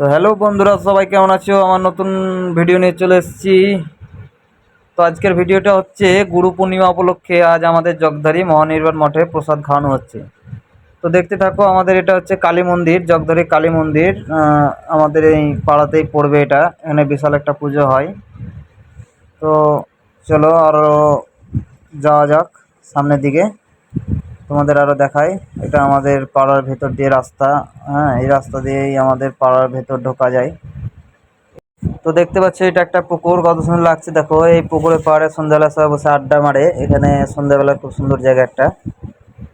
তো হ্যালো বন্ধুরা, সবাই কেমন আছো? আমার নতুন ভিডিও নিয়ে চলে এসেছি। তো আজকের ভিডিওটা হচ্ছে গুরু পূর্ণিমা উপলক্ষে আজ আমাদের জগধারী মহানির্বাণ মঠে প্রসাদ খাওয়ানো হচ্ছে। তো দেখতে থাকো। আমাদের এটা হচ্ছে কালী মন্দির, জগধারী কালী মন্দির। আমাদের এই পাড়াতেই পড়বে এটা। এখানে বিশাল একটা পুজো হয়। তো চলো আরও যাওয়া যাক সামনের দিকে, তোমাদের আরও দেখাই। এটা আমাদের পাড়ার ভেতর দিয়ে রাস্তা। হ্যাঁ, এই রাস্তা দিয়েই আমাদের পাড়ার ভেতর ঢোকা যায়। তো দেখতে পাচ্ছ এটা একটা পুকুর, কত সুন্দর লাগছে দেখো। এই পুকুরের পাড়ে সন্ধ্যাবেলা সবাই বসে আড্ডা মারে। এখানে সন্ধ্যাবেলা খুব সুন্দর জায়গা একটা।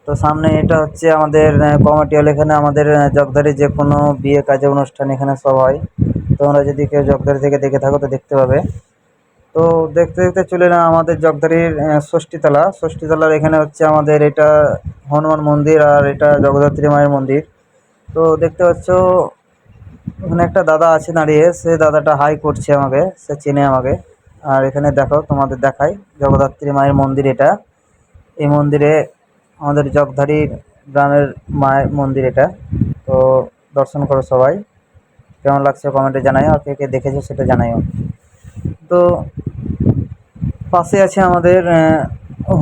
তো সামনে এটা হচ্ছে আমাদের কমিটি হল। এখানে আমাদের জগধারি যে কোনো বিয়ে কাজে অনুষ্ঠান এখানে সব হয়। তোমরা যদি কেউ জগধারি থেকে দেখে থাকো তো দেখতে পাবে। তো দেখতে দেখতে চলে এলাম আমাদের জগধারির ষষ্ঠীতলা। ষষ্ঠীতলার এখানে হচ্ছে আমাদের এটা হনুমান মন্দির, আর এটা জগদ্ধাত্রী মায়ের মন্দির। তো দেখতে পাচ্ছ ওখানে একটা দাদা আছে দাঁড়িয়ে, সে দাদাটা হাই করছে আমাকে, সে চেনে আমাকে। আর এখানে দেখো, তোমাদের দেখাই, জগদ্ধাত্রী মায়ের মন্দির এটা। এই মন্দিরে আমাদের জগধারী গ্রামের মায়ের মন্দির এটা। তো দর্শন করো সবাই। কেমন লাগছে কমেন্টে জানাইও, আর কে কে দেখেছো সেটা জানাইও। তো পাশে আছে আমাদের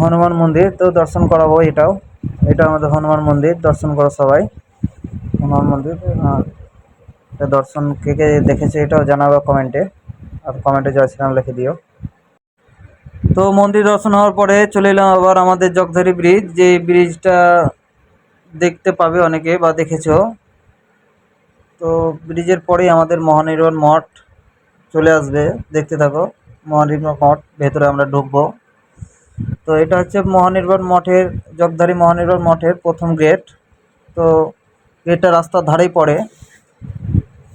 হনুমান মন্দির, তো দর্শন করাবো এটাও। এটা আমাদের হনুমান মন্দির, দর্শন করো সবাই। হনুমান মন্দির এটা দর্শন কে কে দেখেছে এটাও জানাবো কমেন্টে, আর কমেন্টে জয় শ্রীরাম লিখে দিও। তো মন্দির দর্শন হওয়ার পরে চলে এলাম আবার আমাদের জগধারী ব্রিজ, যে ব্রিজটা দেখতে পাবে অনেকে বা দেখেছো। তো ব্রিজের পরেই আমাদের মহানির্বাণ মঠ চলে আসবে, দেখতে থাকো। মহানির্বাণ মঠ ভেতরে আমরা ঢুকবো। তো এটা হচ্ছে মহানির্বাণ মঠের, জগধারী মহানির্বাণ মঠের প্রথম গেট। তো গেটটা রাস্তার ধারেই পড়ে।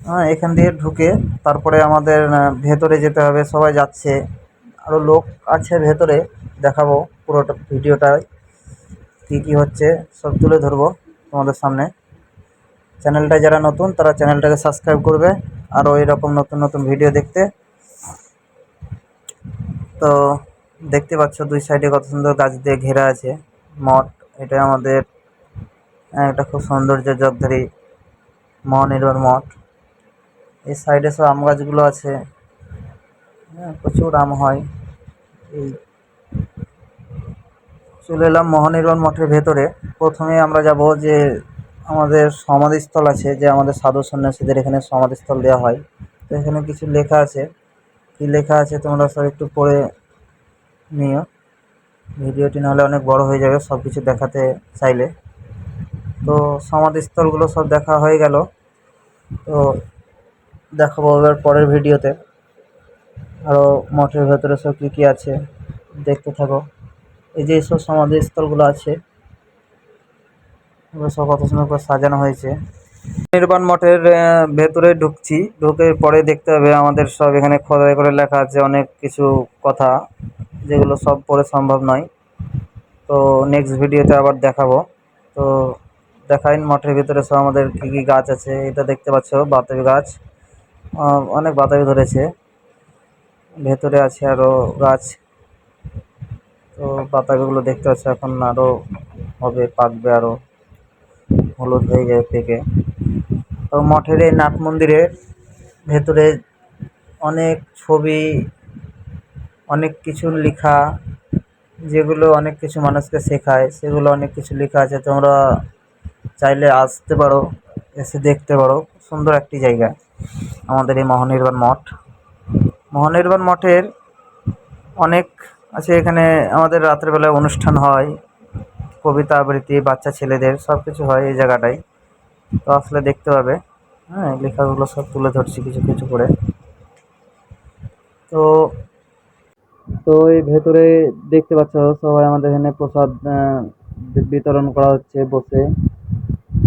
হ্যাঁ, এখান দিয়ে ঢুকে তারপরে আমাদের ভেতরে যেতে হবে। সবাই যাচ্ছে, আরও লোক আছে ভেতরে। দেখাবো পুরোটা ভিডিওটায় কী কী হচ্ছে সব তুলে ধরবো তোমাদের সামনে। চ্যানেলটা যারা নতুন তারা চ্যানেলটাকে সাবস্ক্রাইব করবে আরও এরকম নতুন নতুন ভিডিও দেখতে। তো দেখতে পাচ্ছ দুই সাইডে কত সুন্দর গাছ দিয়ে ঘেরা আছে মঠ। এটা আমাদের একটা খুব সৌন্দর্য জগধারী মহানির্বাণ মঠ। এই সাইডে সব আম গাছগুলো আছে। হ্যাঁ, প্রচুর আম হয়। এই চলে এলাম মহানির্বাণ মঠের ভেতরে। প্রথমে আমরা যাব যে আমাদের সমাধিস্থল আছে, যে আমাদের সাধু সন্ন্যাসীদের এখানে সমাধিস্থল দেওয়া হয়। তো এখানে কিছু লেখা আছে, কী লেখা আছে তোমরা সব একটু পড়ে নিও। ভিডিওটি নাহলে অনেক বড় হয়ে যাবে সব কিছু দেখাতে চাইলে। তো সমাধিস্থলগুলো সব দেখা হয়ে গেল। তো দেখাবো এবার পরের ভিডিওতে আরও মঠের ভেতরে সব কী কী আছে, দেখতে থাকো। এই যে এইসব সমাধিস্থলগুলো আছে, এগুলো সব কত সুন্দর করে সাজানো হয়েছে। নির্বাণ মঠের ভেতরে ঢুকছি, ঢুকে পরে দেখতে হবে আমাদের সব এখানে খোদাই করে লেখা আছে অনেক কিছু কথা, যেগুলো সব পড়ে সম্ভব নয়। তো নেক্সট ভিডিওতে আবার দেখাবো। তো দেখাই মঠের ভিতরে সব আমাদের কী কী গাছ আছে। এটা দেখতে পাচ্ছ বাতাবি গাছ, অনেক বাতাবি ধরেছে। ভেতরে আছে আরও গাছ। তো বাতাবিগুলো দেখতে পাচ্ছ এখন আরও হবে, পাকবে, আরও হলুদ হয়ে যাবে পেকে। তো মঠের এই নাট মন্দিরের ভেতরে অনেক ছবি, অনেক কিছু লেখা, যেগুলো অনেক কিছু মানুষকে শেখায়, সেগুলো অনেক কিছু লেখা আছে। তোমরা চাইলে আসতে পারো, এসে দেখতে পারো। সুন্দর একটি জায়গা আমাদের এই মহানির্বাণ মঠ। মহানির্বাণ মঠের অনেক আছে এখানে। আমাদের রাত্রেবেলায় অনুষ্ঠান হয়, কবিতা আবৃত্তি, বাচ্চা ছেলেদের সব কিছু হয় এই জায়গাটায়। তো আসলে দেখতে পাবে। হ্যাঁ, লেখাগুলো সব তুলে ধরছি কিছু কিছু করে। তো তো এই ভেতরে দেখতে পাচ্ছ সবাই আমাদের এখানে প্রসাদ বিতরণ করা হচ্ছে বসে।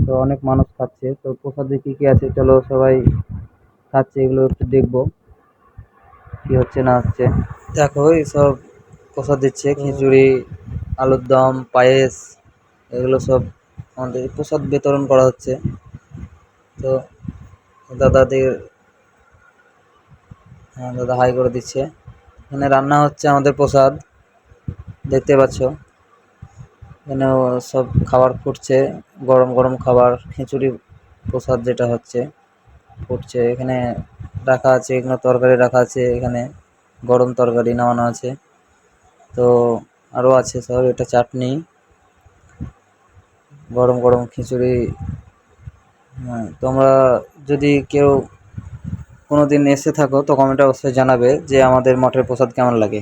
তো অনেক মানুষ খাচ্ছে। তো প্রসাদে কী কী আছে চলো সবাই খাচ্ছে, এগুলো একটু দেখবো কী হচ্ছে না হচ্ছে। দেখো এইসব প্রসাদ দিচ্ছে, খিচুড়ি, আলুর দম, পায়েস, এগুলো সব আমাদের প্রসাদ বিতরণ করা হচ্ছে। তো দাদাদের, হ্যাঁ দাদা হাই করে দিচ্ছে। এখানে রান্না হচ্ছে আমাদের প্রসাদ, দেখতে পাচ্ছ। এখানেও সব খাবার ফুটছে, গরম গরম খাবার, খিচুড়ি প্রসাদ যেটা হচ্ছে। ফুটছে। এখানে রাখা আছে, এখানে তরকারি রাখা আছে, এখানে গরম তরকারি নামানো আছে। তো আরও আছে সব, এটা চাটনি, গরম গরম খিচুড়ি। হ্যাঁ, তোমরা যদি কেউ কোনো দিন এসে থাকো তো কমেন্টে অবশ্যই জানাবে যে আমাদের মঠের প্রসাদ কেমন লাগে।